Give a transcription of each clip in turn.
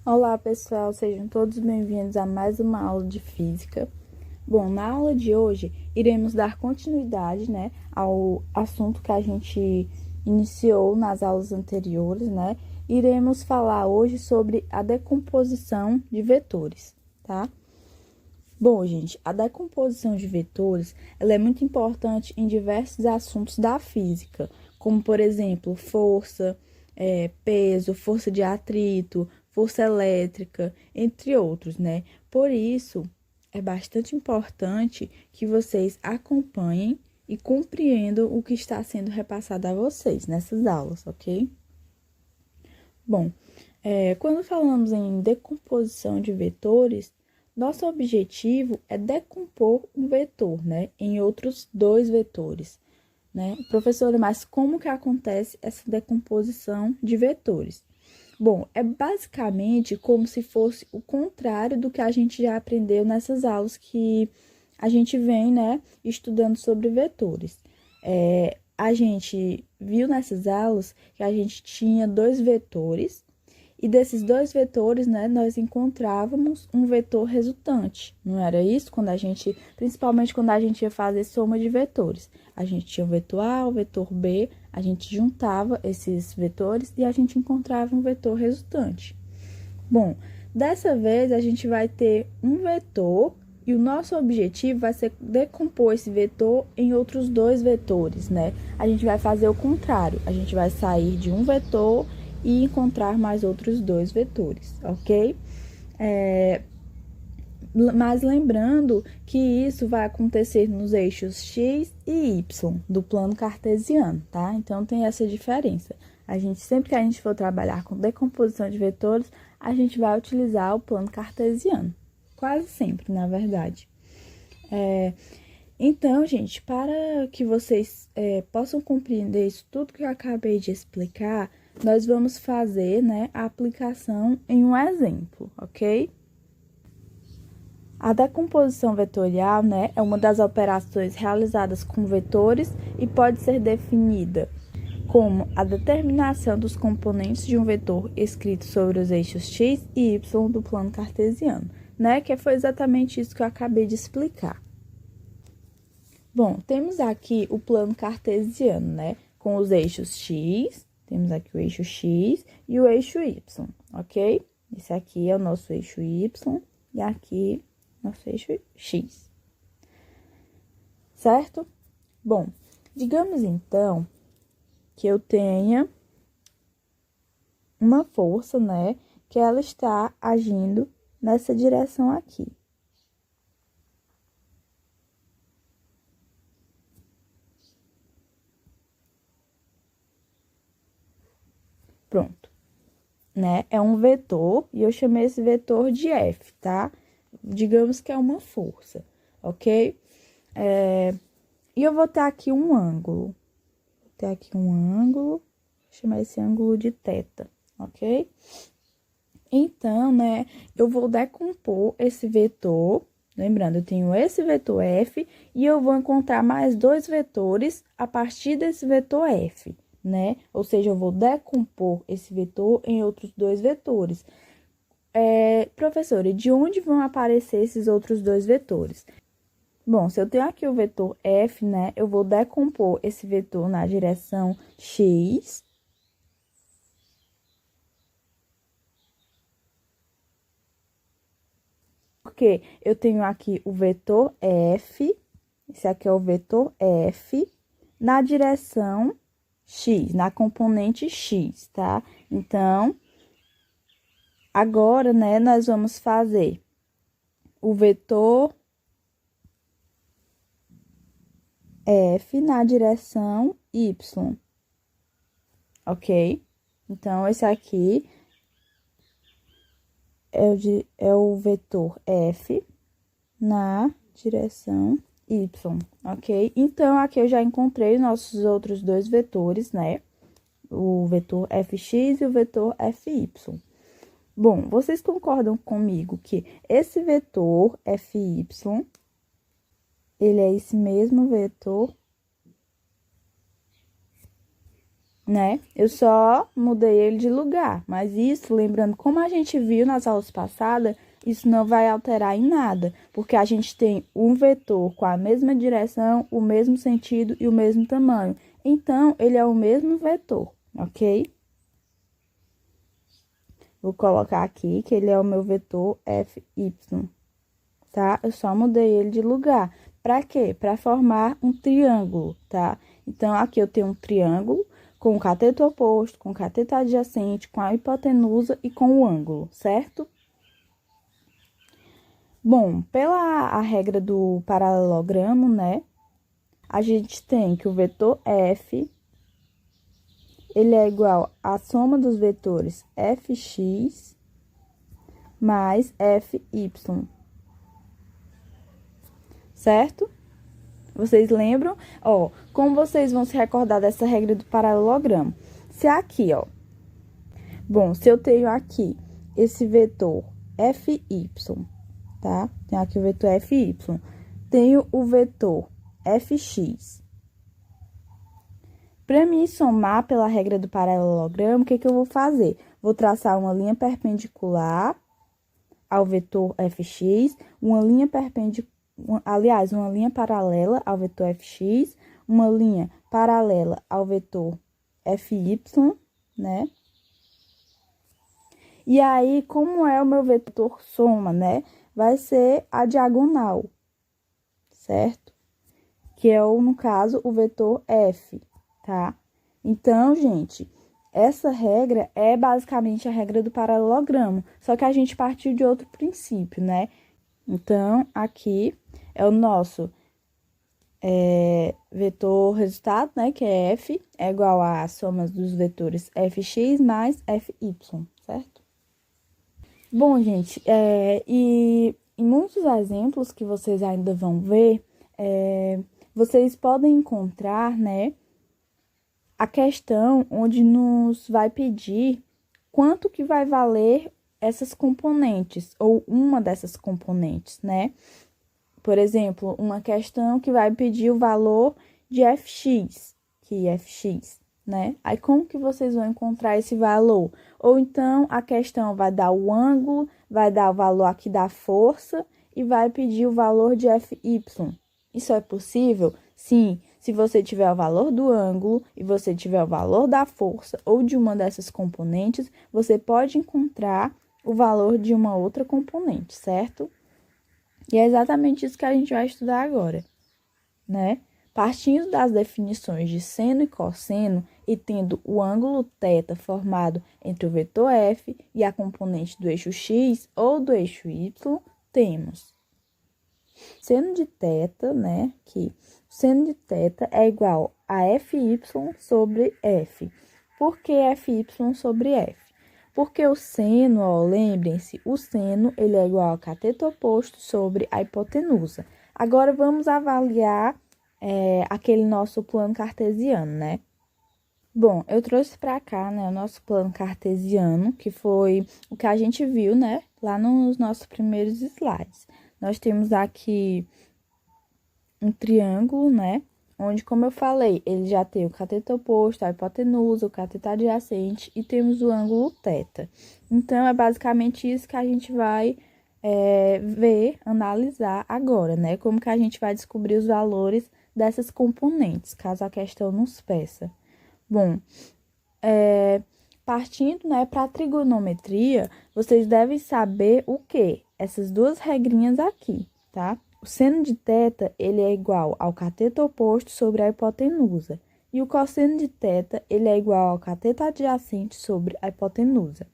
Olá, pessoal, sejam todos bem-vindos a mais uma aula de física. Bom, na aula de hoje, iremos dar continuidade, ao assunto que a gente iniciou nas aulas anteriores, Iremos falar hoje sobre a decomposição de vetores, tá? Bom, gente, a decomposição de vetores, ela é muito importante em diversos assuntos da física, como, por exemplo, força, peso, força de atrito, força elétrica, entre outros, né? Por isso, é bastante importante que vocês acompanhem e compreendam o que está sendo repassado a vocês nessas aulas, ok? Bom, quando falamos em decomposição de vetores, nosso objetivo é decompor um vetor, em outros dois vetores, Professora, mas como que acontece essa decomposição de vetores? Bom, é basicamente como se fosse o contrário do que a gente já aprendeu nessas aulas que a gente vem, estudando sobre vetores. A gente viu nessas aulas que a gente tinha dois vetores, e desses dois vetores, nós encontrávamos um vetor resultante. Não era isso? Principalmente quando a gente ia fazer soma de vetores. A gente tinha o vetor A, o vetor B, a gente juntava esses vetores e a gente encontrava um vetor resultante. Bom, dessa vez a gente vai ter um vetor e o nosso objetivo vai ser decompor esse vetor em outros dois vetores, A gente vai fazer o contrário, a gente vai sair de um vetor e encontrar mais outros dois vetores, ok? Mas lembrando que isso vai acontecer nos eixos x e y do plano cartesiano, tá? Então, tem essa diferença. Sempre que a gente for trabalhar com decomposição de vetores, a gente vai utilizar o plano cartesiano. Quase sempre, na verdade. Então, gente, para que vocês possam compreender isso tudo que eu acabei de explicar, nós vamos fazer, a aplicação em um exemplo, ok? A decomposição vetorial, é uma das operações realizadas com vetores e pode ser definida como a determinação dos componentes de um vetor escrito sobre os eixos x e y do plano cartesiano, Que foi exatamente isso que eu acabei de explicar. Bom, temos aqui o plano cartesiano, com os eixos x, temos aqui o eixo x e o eixo y, ok? Esse aqui é o nosso eixo y e aqui nosso eixo x, certo? Bom, digamos então que eu tenha uma força, que ela está agindo nessa direção aqui. Pronto, É um vetor e eu chamei esse vetor de F, tá? Digamos que é uma força, ok? E eu vou ter aqui um ângulo. Vou ter aqui um ângulo, vou chamar esse ângulo de θ, ok? Então, eu vou decompor esse vetor. Lembrando, eu tenho esse vetor F e eu vou encontrar mais dois vetores a partir desse vetor F, Ou seja, eu vou decompor esse vetor em outros dois vetores. Professora, de onde vão aparecer esses outros dois vetores? Bom, se eu tenho aqui o vetor F, eu vou decompor esse vetor na direção x. Porque eu tenho aqui o vetor F, esse aqui é o vetor F, na direção x, na componente x, tá? Então, agora, nós vamos fazer o vetor F na direção y, ok? Então, esse aqui é o vetor F na direção y, ok? Então, aqui eu já encontrei nossos outros dois vetores, O vetor fx e o vetor fy. Bom, vocês concordam comigo que esse vetor fy, ele é esse mesmo vetor né? Eu só mudei ele de lugar, mas isso, lembrando como a gente viu nas aulas passadas, isso não vai alterar em nada, porque a gente tem um vetor com a mesma direção, o mesmo sentido e o mesmo tamanho. Então, ele é o mesmo vetor, ok? Vou colocar aqui que ele é o meu vetor FY, tá? Eu só mudei ele de lugar. Para quê? Para formar um triângulo, tá? Então, aqui eu tenho um triângulo com o cateto oposto, com o cateto adjacente, com a hipotenusa e com o ângulo, certo? Bom, pela a regra do paralelogramo, né? A gente tem que o vetor F, ele é igual à soma dos vetores Fx mais Fy, certo? Vocês lembram? Ó, como vocês vão se recordar dessa regra do paralelogramo? Se aqui, ó. Bom, se eu tenho aqui esse vetor Fy, tá? Tenho aqui o vetor Fy. Tenho o vetor Fx. Para mim somar pela regra do paralelogramo, o que eu vou fazer? Vou traçar uma linha perpendicular ao vetor Fx, uma linha uma linha paralela ao vetor Fx, uma linha paralela ao vetor Fy, né? E aí, como é o meu vetor soma, né? Vai ser a diagonal, certo? Que é, no caso, o vetor F, tá? Então, gente, essa regra é basicamente a regra do paralelogramo, só que a gente partiu de outro princípio, né? Então, aqui é o nosso vetor resultado, né? Que é F, é igual à soma dos vetores Fx mais Fy, certo? Bom, gente, e em muitos exemplos que vocês ainda vão ver, vocês podem encontrar, né, a questão onde nos vai pedir quanto que vai valer essas componentes, ou uma dessas componentes, né? Por exemplo, uma questão que vai pedir o valor de Fx, que é Fx, né? Aí, como que vocês vão encontrar esse valor? Ou então, a questão vai dar o ângulo, vai dar o valor aqui da força e vai pedir o valor de Fy. Isso é possível? Sim, se você tiver o valor do ângulo e você tiver o valor da força ou de uma dessas componentes, você pode encontrar o valor de uma outra componente, certo? E é exatamente isso que a gente vai estudar agora, né? Partindo das definições de seno e cosseno e tendo o ângulo θ formado entre o vetor F e a componente do eixo x ou do eixo y, temos seno de θ, né? Que o seno de θ é igual a Fy sobre F. Por que Fy sobre F? Porque o seno, ó, lembrem-se, o seno ele é igual ao cateto oposto sobre a hipotenusa. Agora, vamos avaliar aquele nosso plano cartesiano, né? Bom, eu trouxe para cá, né, o nosso plano cartesiano, que foi o que a gente viu, né, lá nos nossos primeiros slides. Nós temos aqui um triângulo, né? Onde, como eu falei, ele já tem o cateto oposto, a hipotenusa, o cateto adjacente e temos o ângulo θ. Então, é basicamente isso que a gente vai ver, analisar agora, né? Como que a gente vai descobrir os valores dessas componentes, caso a questão nos peça. Bom, partindo, né, para a trigonometria, vocês devem saber o quê? Essas duas regrinhas aqui, tá? O seno de θ, ele é igual ao cateto oposto sobre a hipotenusa. E o cosseno de θ, ele é igual ao cateto adjacente sobre a hipotenusa.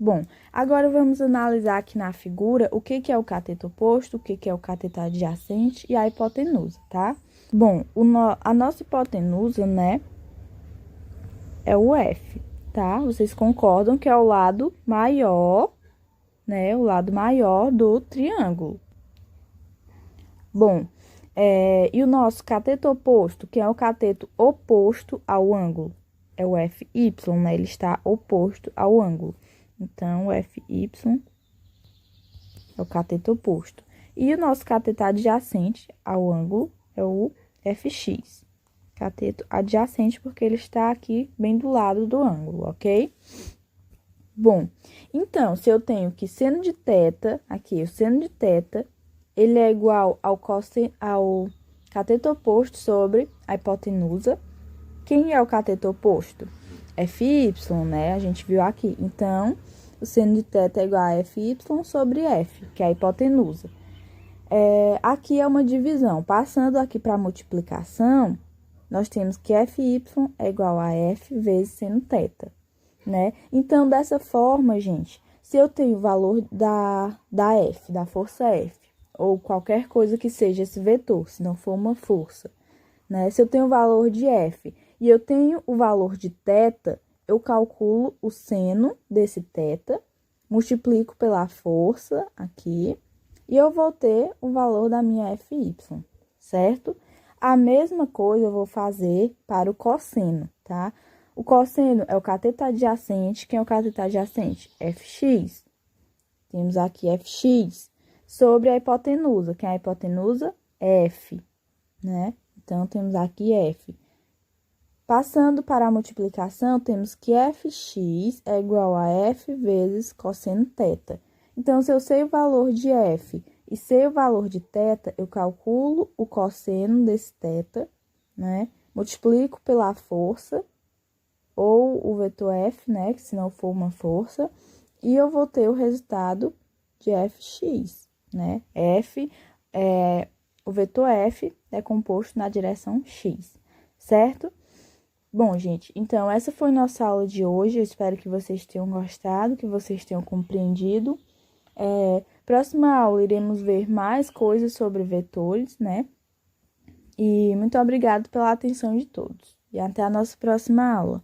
Bom, agora vamos analisar aqui na figura o que é o cateto oposto, o que é o cateto adjacente e a hipotenusa, tá? Bom, a nossa hipotenusa, né, é o F, tá? Vocês concordam que é o lado maior, né, o lado maior do triângulo. Bom, e o nosso cateto oposto, que é o cateto oposto ao ângulo, é o Fy, né? Ele está oposto ao ângulo. Então, o Fy é o cateto oposto. E o nosso cateto adjacente ao ângulo é o Fx. cateto adjacente, porque ele está aqui bem do lado do ângulo, ok? Bom, então, se eu tenho que seno de θ, aqui, o seno de θ, ele é igual ao cateto oposto sobre a hipotenusa. Quem é o cateto oposto? FY, né? A gente viu aqui. Então, o seno de θ é igual a FY sobre F, que é a hipotenusa. Aqui é uma divisão. Passando aqui para a multiplicação, nós temos que FY é igual a F vezes seno θ, né? Então, dessa forma, gente, se eu tenho o valor da F, da força F, ou qualquer coisa que seja esse vetor, se não for uma força, né? Se eu tenho o valor de F e eu tenho o valor de θ, eu calculo o seno desse θ, multiplico pela força aqui, e eu vou ter o valor da minha FY, certo? A mesma coisa eu vou fazer para o cosseno, tá? O cosseno é o cateto adjacente. Quem é o cateto adjacente? Fx. Temos aqui Fx sobre a hipotenusa. Quem é a hipotenusa? F, né? Então, temos aqui F. Passando para a multiplicação, temos que Fx é igual a F vezes cosseno θ. Então, se eu sei o valor de F e sei o valor de θ, eu calculo o cosseno desse θ, né? Multiplico pela força, ou o vetor F, né? Que se não for uma força, e eu vou ter o resultado de Fx, né? O vetor F é composto na direção X, certo? Bom, gente, então essa foi nossa aula de hoje. Eu espero que vocês tenham gostado, que vocês tenham compreendido. Próxima aula, iremos ver mais coisas sobre vetores, né? E muito obrigado pela atenção de todos. E até a nossa próxima aula.